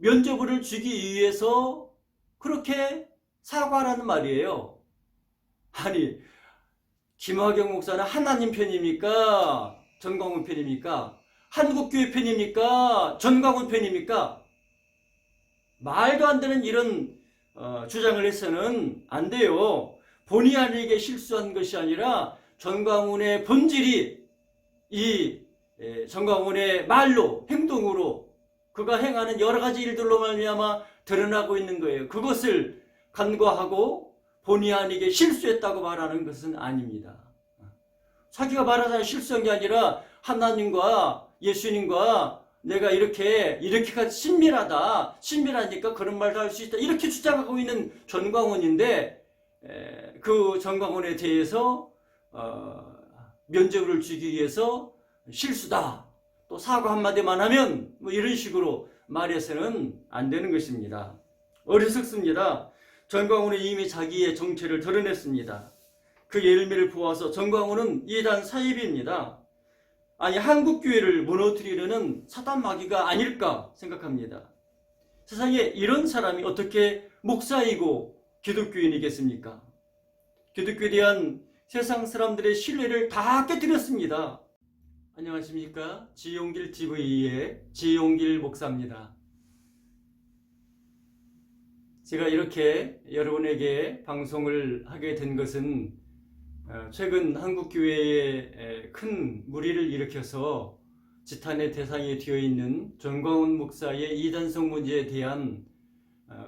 면죄부를 주기 위해서 그렇게 사과하라는 말이에요. 아니, 김화경 목사는 하나님 편입니까? 전광훈 편입니까? 한국교회 편입니까? 전광훈 편입니까? 말도 안 되는 이런 주장을 해서는 안 돼요. 본의 아니게 실수한 것이 아니라 전광훈의 본질이 이 전광훈의 말로, 행동으로 그가 행하는 여러 가지 일들로 말미암아 드러나고 있는 거예요. 그것을 간과하고 본의 아니게 실수했다고 말하는 것은 아닙니다. 자기가 말하자면 실수한 게 아니라 하나님과 예수님과 내가 이렇게까지 친밀하니까 그런 말도 할 수 있다. 이렇게 주장하고 있는 전광훈인데, 그 전광훈에 대해서 면죄부를 주기 위해서 실수다, 또 사과 한마디만 하면 뭐 이런 식으로 말해서는 안 되는 것입니다. 어리석습니다. 전광훈은 이미 자기의 정체를 드러냈습니다. 그 열매를 보아서 전광훈은 이단 사입입니다. 아니, 한국교회를 무너뜨리려는 사단 마귀가 아닐까 생각합니다. 세상에 이런 사람이 어떻게 목사이고 기독교인이겠습니까? 기독교에 대한 세상 사람들의 신뢰를 다 깨뜨렸습니다. 안녕하십니까? 지용길 TV의 지용길 목사입니다. 제가 이렇게 여러분에게 방송을 하게 된 것은 최근 한국교회에 큰 무리를 일으켜서 지탄의 대상이 되어 있는 전광훈 목사의 이단성 문제에 대한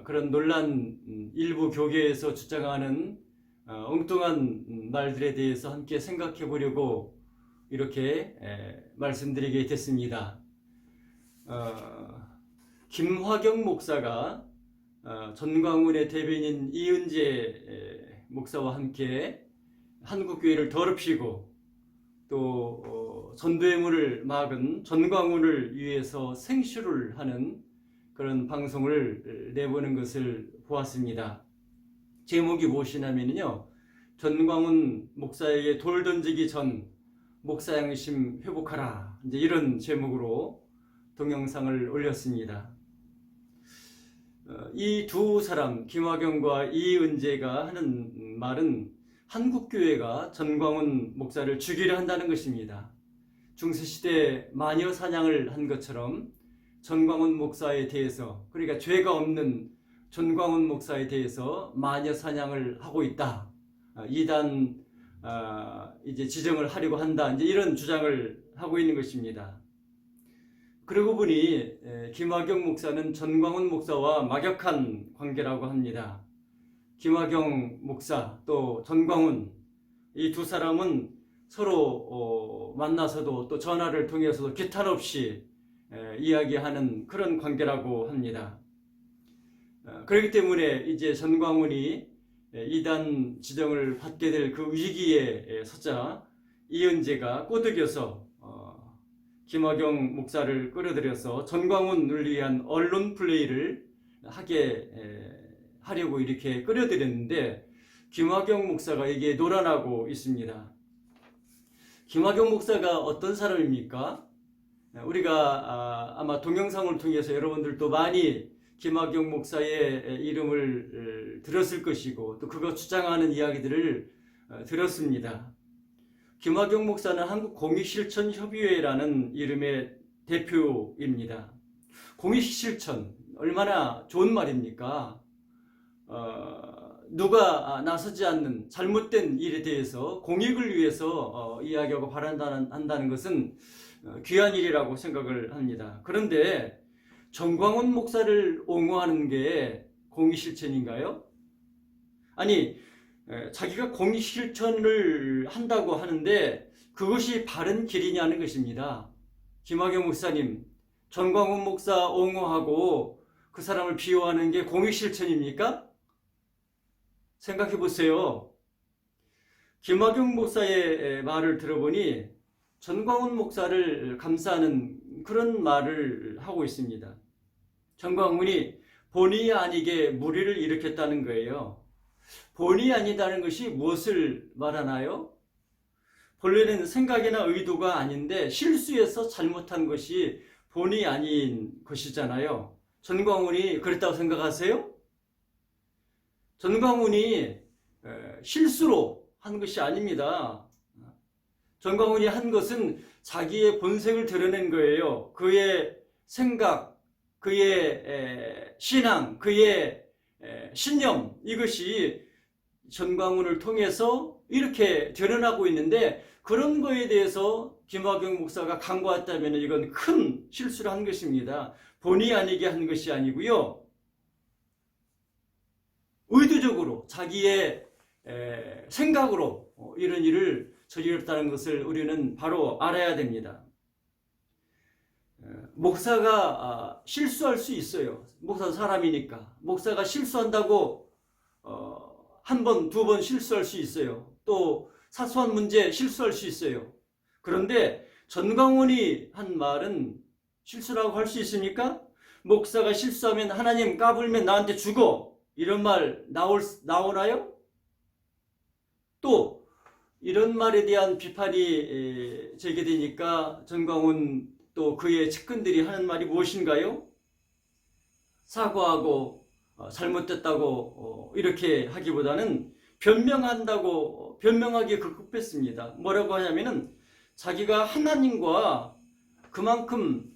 그런 논란, 일부 교계에서 주장하는 엉뚱한 말들에 대해서 함께 생각해 보려고 이렇게 말씀드리게 됐습니다. 김화경 목사가 전광훈의 대변인 이은재 목사와 함께 한국교회를 더럽히고 또 전도회문을 막은 전광훈을 위해서 생쇼를 하는 그런 방송을 내보는 것을 보았습니다. 제목이 무엇이냐면요, 전광훈 목사에게 돌 던지기 전 목사 양심 회복하라, 이제 이런 제목으로 동영상을 올렸습니다. 이 두 사람, 김화경과 이은재가 하는 말은 한국교회가 전광훈 목사를 죽이려 한다는 것입니다. 중세시대 마녀 사냥을 한 것처럼 전광훈 목사에 대해서, 그러니까 죄가 없는 전광훈 목사에 대해서 마녀 사냥을 하고 있다. 이단 이제 지정을 하려고 한다. 이제 이런 주장을 하고 있는 것입니다. 그러고 보니 김화경 목사는 전광훈 목사와 막역한 관계라고 합니다. 김화경 목사 또 전광훈, 이 두 사람은 서로 만나서도 또 전화를 통해서도 기탄 없이 이야기하는 그런 관계라고 합니다. 그렇기 때문에 이제 전광훈이 이단 지정을 받게 될 그 위기에 서자 이은재가 꼬드겨서 김화경 목사를 끌어들여서 전광훈을 위한 언론 플레이를 하려고 이렇게 끌어들였는데, 김화경 목사가 이게 노란하고 있습니다. 김화경 목사가 어떤 사람입니까? 우리가 아마 동영상을 통해서 여러분들도 많이 김화경 목사의 이름을 들었을 것이고 또 그거 주장하는 이야기들을 들었습니다. 김화경 목사는 한국공익실천협의회라는 이름의 대표입니다. 공익실천, 얼마나 좋은 말입니까? 누가 나서지 않는 잘못된 일에 대해서 공익을 위해서 이야기하고 발언한다는 것은 귀한 일이라고 생각을 합니다. 그런데 전광훈 목사를 옹호하는 게 공익실천인가요? 아니, 자기가 공익실천을 한다고 하는데 그것이 바른 길이냐는 것입니다. 김화경 목사님, 전광훈 목사 옹호하고 그 사람을 비호하는 게 공익실천입니까? 생각해 보세요. 김화경 목사의 말을 들어보니 전광훈 목사를 감싸는 그런 말을 하고 있습니다. 전광훈이 본의 아니게 무리를 일으켰다는 거예요. 본의 아니다는 것이 무엇을 말하나요? 본래는 생각이나 의도가 아닌데 실수해서 잘못한 것이 본의 아닌 것이잖아요. 전광훈이 그랬다고 생각하세요? 전광훈이 실수로 한 것이 아닙니다. 전광훈이 한 것은 자기의 본색을 드러낸 거예요. 그의 생각, 그의 신앙, 그의 신념, 이것이 전광훈을 통해서 이렇게 드러나고 있는데, 그런 거에 대해서 김화경 목사가 간과했다면 이건 큰 실수를 한 것입니다. 본의 아니게 한 것이 아니고요, 의도적으로 자기의 생각으로 이런 일을 저질렀다는 것을 우리는 바로 알아야 됩니다. 목사가 실수할 수 있어요. 목사도 사람이니까. 목사가 실수한다고 한 번, 두 번 실수할 수 있어요. 또 사소한 문제 실수할 수 있어요. 그런데 전광훈이 한 말은 실수라고 할 수 있습니까? 목사가 실수하면 하나님 까불면 나한테 죽어, 이런 말 나오나요? 또 이런 말에 대한 비판이 제기되니까 전광훈 또 그의 측근들이 하는 말이 무엇인가요? 사과하고 잘못됐다고 이렇게 하기보다는 변명한다고, 변명하기에 급급했습니다. 뭐라고 하냐면은 자기가 하나님과 그만큼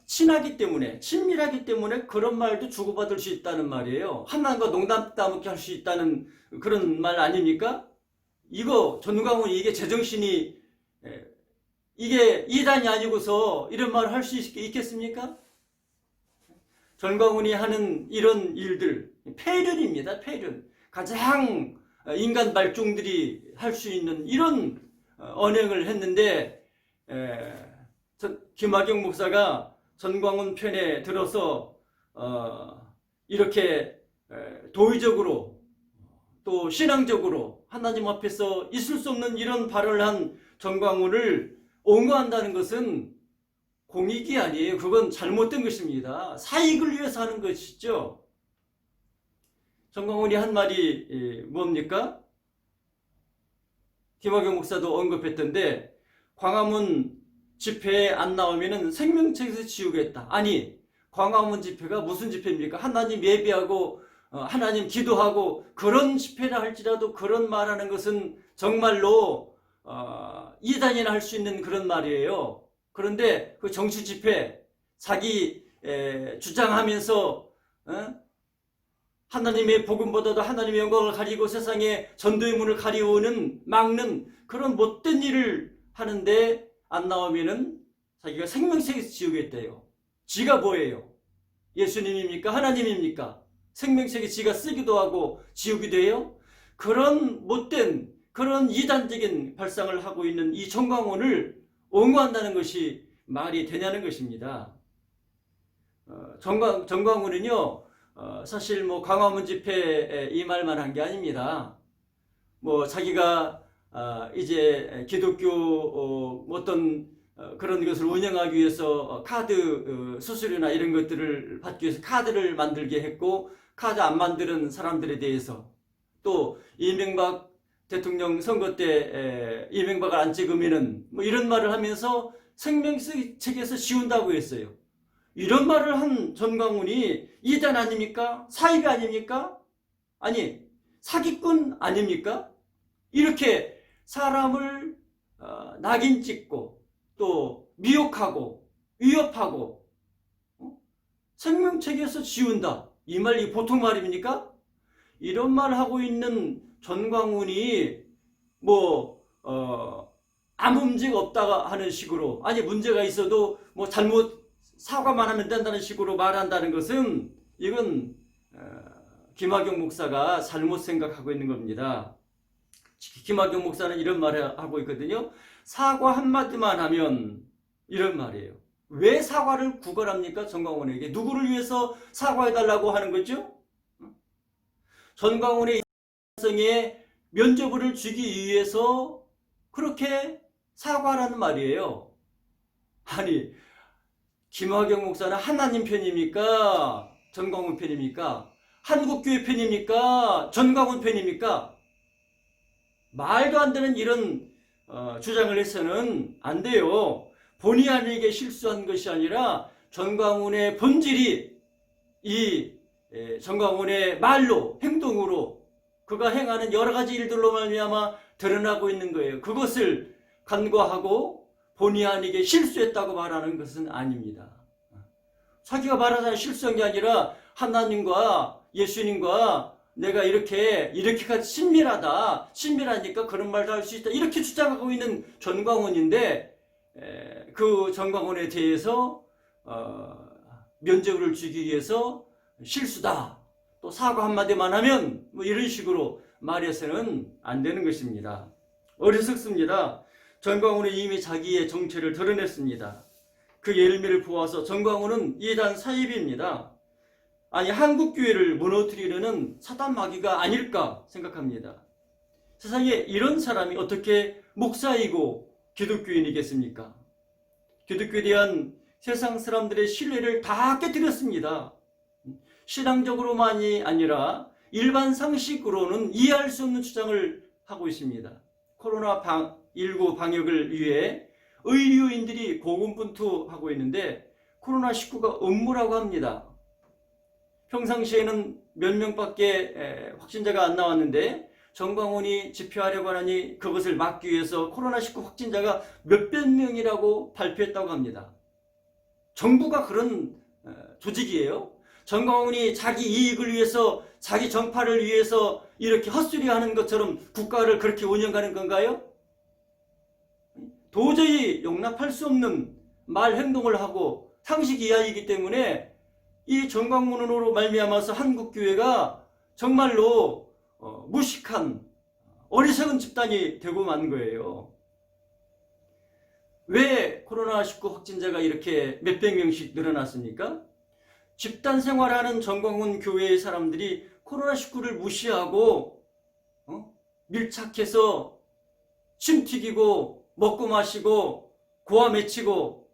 친하기 때문에, 친밀하기 때문에 그런 말도 주고받을 수 있다는 말이에요. 하나님과 농담 따먹게 할 수 있다는 그런 말 아닙니까? 이거 전광훈이 이게 제정신이, 이게 이단이 아니고서 이런 말을 할 수 있겠습니까? 전광훈이 하는 이런 일들, 폐륜입니다. 폐륜. 가장 인간 말종들이 할 수 있는 이런 언행을 했는데, 김화경 목사가 전광훈 편에 들어서 이렇게 도의적으로 또 신앙적으로 하나님 앞에서 있을 수 없는 이런 발언을 한 전광훈을 옹호한다는 것은 공익이 아니에요. 그건 잘못된 것입니다. 사익을 위해서 하는 것이죠. 전광훈이 한 말이 뭡니까? 김화경 목사도 언급했던데, 광화문 집회에 안 나오면 생명책에서 지우겠다. 아니, 광화문 집회가 무슨 집회입니까? 하나님 예배하고 하나님 기도하고 그런 집회라 할지라도 그런 말하는 것은 정말로 이단이나 할 수 있는 그런 말이에요. 그런데 그 정치 집회, 자기 주장하면서 하나님의 복음보다도 하나님의 영광을 가리고 세상에 전도의 문을 가리우는, 막는 그런 못된 일을 하는데 안 나오면은 자기가 생명책에서 지우겠대요. 지가 뭐예요? 예수님입니까? 하나님입니까? 생명책에 지가 쓰기도 하고 지우기도 해요? 그런 못된, 그런 이단적인 발상을 하고 있는 이 전광훈을 옹호한다는 것이 말이 되냐는 것입니다. 전광훈은요, 사실 뭐 광화문 집회에 이 말만 한 게 아닙니다. 뭐 자기가 이제 기독교 어떤 그런 것을 운영하기 위해서 카드 수수료나 이런 것들을 받기 위해서 카드를 만들게 했고, 카드 안 만드는 사람들에 대해서, 또 이명박 대통령 선거 때 이명박을 안 찍으면은 뭐 이런 말을 하면서 생명책에서 지운다고 했어요. 이런 말을 한 전광훈이 이단 아닙니까? 사이비 아닙니까? 아니, 사기꾼 아닙니까? 이렇게 사람을 낙인 찍고 또 미혹하고 위협하고 생명책에서 지운다, 이 말이 보통 말입니까? 이런 말 하고 있는 전광훈이 뭐 아무 문제가 없다가 하는 식으로, 아니 문제가 있어도 뭐 잘못 사과만 하면 된다는 식으로 말한다는 것은, 이건 김화경 목사가 잘못 생각하고 있는 겁니다. 김화경 목사는 이런 말을 하고 있거든요. 사과 한마디만 하면, 이런 말이에요. 왜 사과를 구걸합니까? 전광훈에게 누구를 위해서 사과해달라고 하는 거죠? 전광훈의 성에 면죄부를 주기 위해서 그렇게 사과하라는 말이에요. 아니, 김화경 목사는 하나님 편입니까? 전광훈 편입니까? 한국교회 편입니까? 전광훈 편입니까? 말도 안 되는 이런 주장을 해서는 안 돼요. 본의 아니게 실수한 것이 아니라 전광훈의 본질이 이 정광훈의 말로, 행동으로, 그가 행하는 여러 가지 일들로 말미암아 드러나고 있는 거예요. 그것을 간과하고 본의 아니게 실수했다고 말하는 것은 아닙니다. 자기가 말하자면 실수한 게 아니라 하나님과 예수님과 내가 이렇게까지 신밀하니까 그런 말도 할 수 있다, 이렇게 주장하고 있는 전광훈인데, 그 전광훈에 대해서 면죄부를 주기 위해서 실수다, 또 사과 한마디만 하면 뭐 이런 식으로 말해서는 안 되는 것입니다. 어리석습니다. 전광훈은 이미 자기의 정체를 드러냈습니다. 그 예를 보아서 전광훈은 이단 사입입니다. 아니, 한국교회를 무너뜨리려는 사단 마귀가 아닐까 생각합니다. 세상에 이런 사람이 어떻게 목사이고 기독교인이겠습니까? 기독교에 대한 세상 사람들의 신뢰를 다 깨뜨렸습니다. 신앙적으로만이 아니라 일반 상식으로는 이해할 수 없는 주장을 하고 있습니다. 코로나19 방역을 위해 의료인들이 고군분투하고 있는데 코로나19가 음모라고 합니다. 평상시에는 몇 명밖에 확진자가 안 나왔는데 전광훈이 집회하려고 하니 그것을 막기 위해서 코로나19 확진자가 몇백 명이라고 발표했다고 합니다. 정부가 그런 조직이에요? 전광훈이 자기 이익을 위해서, 자기 정파를 위해서 이렇게 헛소리하는 것처럼 국가를 그렇게 운영하는 건가요? 도저히 용납할 수 없는 말, 행동을 하고 상식 이하이기 때문에 이 전광훈으로 말미암아서 한국교회가 정말로 무식한 어리석은 집단이 되고 만 거예요. 왜 코로나19 확진자가 이렇게 몇백 명씩 늘어났습니까? 집단 생활하는 전광훈 교회의 사람들이 코로나19를 무시하고 밀착해서 침 튀기고 먹고 마시고 고아 맺히고,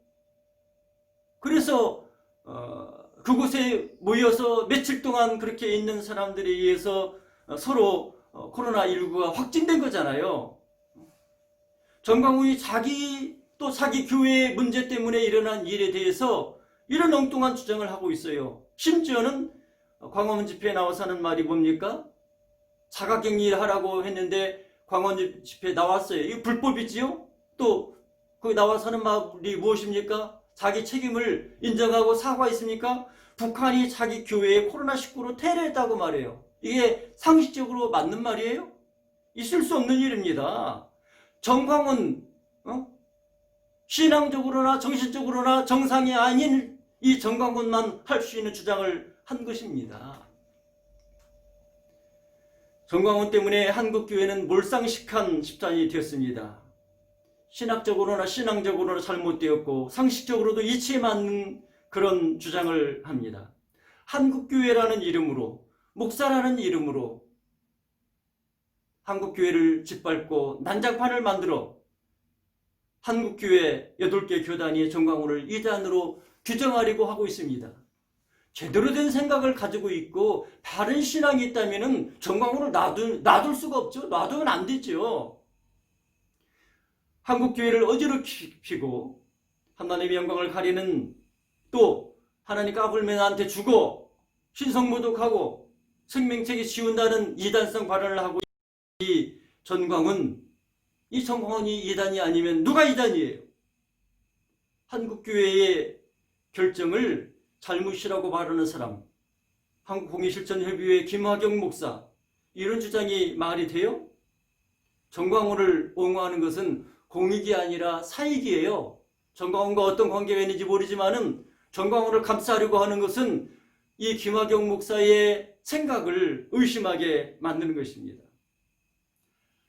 그래서 그곳에 모여서 며칠 동안 그렇게 있는 사람들에 의해서 서로 코로나19가 확진된 거잖아요. 전광훈이 자기 교회의 문제 때문에 일어난 일에 대해서 이런 엉뚱한 주장을 하고 있어요. 심지어는 광화문 집회에 나와서 하는 말이 뭡니까? 자가격리 하라고 했는데 광화문 집회에 나왔어요. 이거 불법이지요? 또 거기 나와서 하는 말이 무엇입니까? 자기 책임을 인정하고 사과했습니까? 북한이 자기 교회에 코로나19로 테러했다고 말해요. 이게 상식적으로 맞는 말이에요? 있을 수 없는 일입니다. 전광훈 신앙적으로나 정신적으로나 정상이 아닌 이 전광훈만 할 수 있는 주장을 한 것입니다. 전광훈 때문에 한국교회는 몰상식한 집단이 되었습니다. 신학적으로나 신앙적으로나 잘못되었고 상식적으로도 이치에 맞는 그런 주장을 합니다. 한국교회라는 이름으로, 목사라는 이름으로 한국교회를 짓밟고 난장판을 만들어 한국교회 8개 교단이 전광훈을 이단으로 규정하려고 하고 있습니다. 제대로 된 생각을 가지고 있고 바른 신앙이 있다면 전광훈을 놔둘 수가 없죠. 놔두면 안 되죠. 한국교회를 어지럽히고 하나님의 영광을 가리는, 또 하나님 까불면한테 주고 신성모독하고 생명책이 지운다는 이단성 발언을 하고 이 전광훈이 이단이 아니면 누가 이단이에요? 한국교회의 결정을 잘못이라고 말하는 사람, 한국공의실천협의회 김화경 목사, 이런 주장이 말이 돼요? 전광훈을 옹호하는 것은 공익이 아니라 사익이에요. 전광훈과 어떤 관계가 있는지 모르지만은 전광훈을 감싸려고 하는 것은 이 김화경 목사의 생각을 의심하게 만드는 것입니다.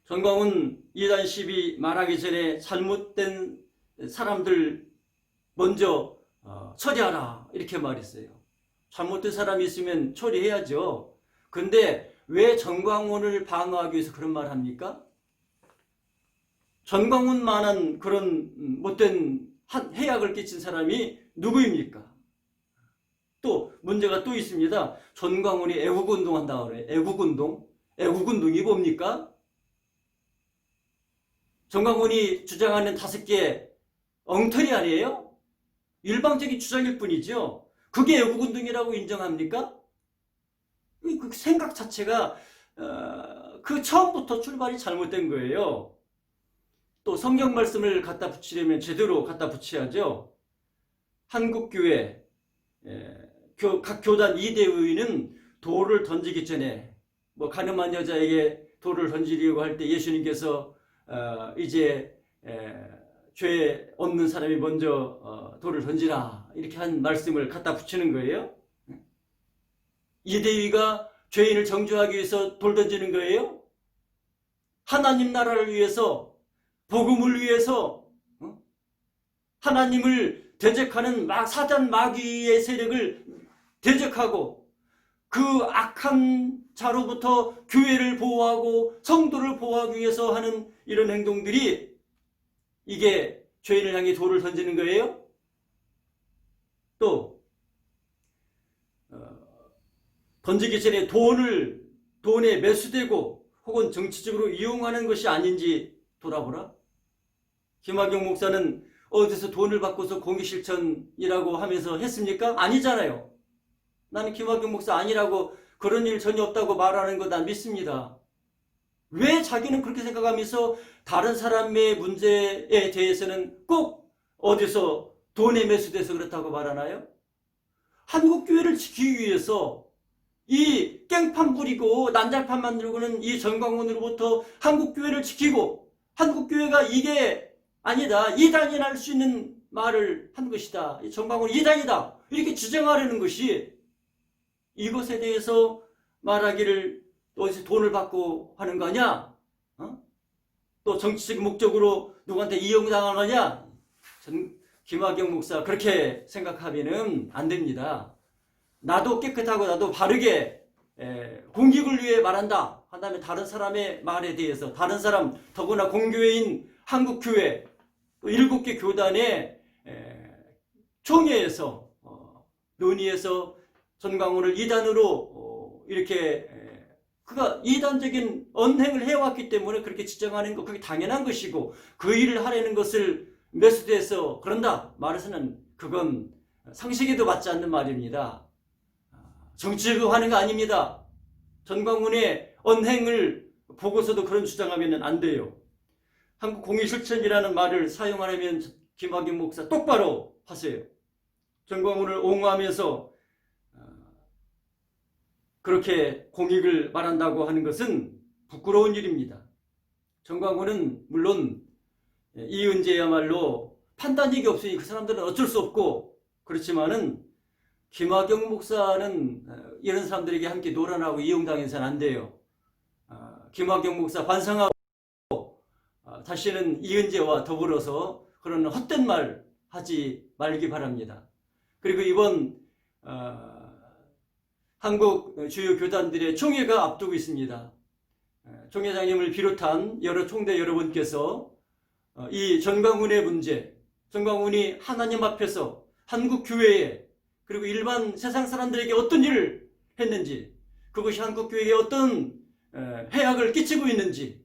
전광훈 이단 시비 말하기 전에 잘못된 사람들 먼저 처리하라, 이렇게 말했어요. 잘못된 사람이 있으면 처리해야죠. 근데 왜 전광훈을 방어하기 위해서 그런 말을 합니까? 전광훈만한 그런 못된 해악을 끼친 사람이 누구입니까? 또 문제가 또 있습니다. 전광훈이 애국운동 한다고 그래요. 애국운동? 애국운동이 뭡니까? 전광훈이 주장하는 5개 엉터리 아니에요? 일방적인 주장일 뿐이죠. 그게 애국운동이라고 인정합니까? 그 생각 자체가 그 처음부터 출발이 잘못된 거예요. 또 성경 말씀을 갖다 붙이려면 제대로 갖다 붙여야죠. 한국교회 각 교단 이대의는 돌을 던지기 전에 뭐 가늠한 여자에게 돌을 던지려고 할 때 예수님께서 이제 죄 없는 사람이 먼저 돌을 던지라 이렇게 한 말씀을 갖다 붙이는 거예요. 이대위가 죄인을 정죄하기 위해서 돌 던지는 거예요? 하나님 나라를 위해서, 복음을 위해서, 하나님을 대적하는 사단 마귀의 세력을 대적하고 그 악한 자로부터 교회를 보호하고 성도를 보호하기 위해서 하는 이런 행동들이 이게 죄인을 향해 돌을 던지는 거예요? 또 던지기 전에 돈에 매수되고 혹은 정치적으로 이용하는 것이 아닌지 돌아보라. 김학용 목사는 어디서 돈을 받고서 공익실천이라고 하면서 했습니까? 아니잖아요. 나는 김학용 목사 아니라고 그런 일 전혀 없다고 말하는 거 난 믿습니다. 왜 자기는 그렇게 생각하면서 다른 사람의 문제에 대해서는 꼭 어디서 돈에 매수돼서 그렇다고 말하나요? 한국교회를 지키기 위해서 이 깽판 부리고 난장판 만들고는 이 전광훈으로부터 한국교회를 지키고 한국교회가 이게 아니다, 이단이라 할 수 있는 말을 한 것이다, 전광훈이 이단이다 이렇게 주장하려는 것이 이것에 대해서 말하기를 어디서 돈을 받고 하는 거냐? 또 정치적 목적으로 누구한테 이용당한 거냐? 김학용 목사 그렇게 생각하면은 안 됩니다. 나도 깨끗하고 나도 바르게 공익을 위해 말한다 한다면 다른 사람의 말에 대해서 다른 사람 더구나 공교회인 한국교회 또 7개 교단의 총회에서 논의해서 전광훈을 이단으로 이렇게 그가 이단적인 언행을 해왔기 때문에 그렇게 지정하는 거 그게 당연한 것이고 그 일을 하려는 것을 매수돼서 그런다 말해서는 그건 상식에도 맞지 않는 말입니다. 정치적으로 하는 거 아닙니다. 전광훈의 언행을 보고서도 그런 주장하면 안 돼요. 한국 공익실천이라는 말을 사용하려면 김학용 목사 똑바로 하세요. 전광훈을 옹호하면서 그렇게 공익을 말한다고 하는 것은 부끄러운 일입니다. 전광훈은 물론 이은재야말로 판단력이 없으니 그 사람들은 어쩔 수 없고 그렇지만은 김학용 목사는 이런 사람들에게 함께 놀아나고 이용당해서는 안 돼요. 김학용 목사 반성하고 다시는 이은재와 더불어서 그런 헛된 말 하지 말기 바랍니다. 그리고 이번 한국 주요 교단들의 총회가 앞두고 있습니다. 총회장님을 비롯한 여러 총대 여러분께서 이 전광훈의 문제, 전광훈이 하나님 앞에서 한국 교회에 그리고 일반 세상 사람들에게 어떤 일을 했는지, 그것이 한국 교회에 어떤 해악을 끼치고 있는지,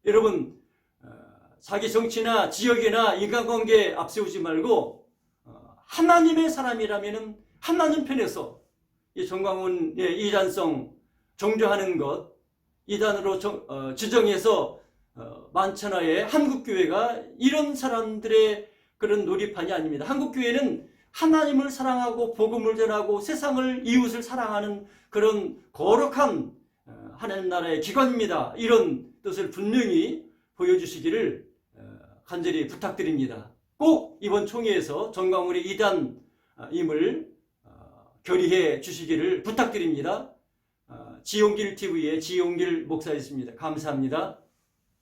여러분 자기 정치나 지역이나 인간관계에 앞세우지 말고 하나님의 사람이라면 하나님 편에서 이 전광훈의 이단성 정죄하는 것, 이단으로 지정해서 만천하에 한국교회가 이런 사람들의 그런 놀이판이 아닙니다. 한국교회는 하나님을 사랑하고 복음을 전하고 세상을 이웃을 사랑하는 그런 거룩한 하나님 나라의 기관입니다. 이런 뜻을 분명히 보여주시기를 간절히 부탁드립니다. 꼭 이번 총회에서 전광훈의 이단임을 결의해 주시기를 부탁드립니다. 지용길 TV의 지용길 목사였습니다. 감사합니다.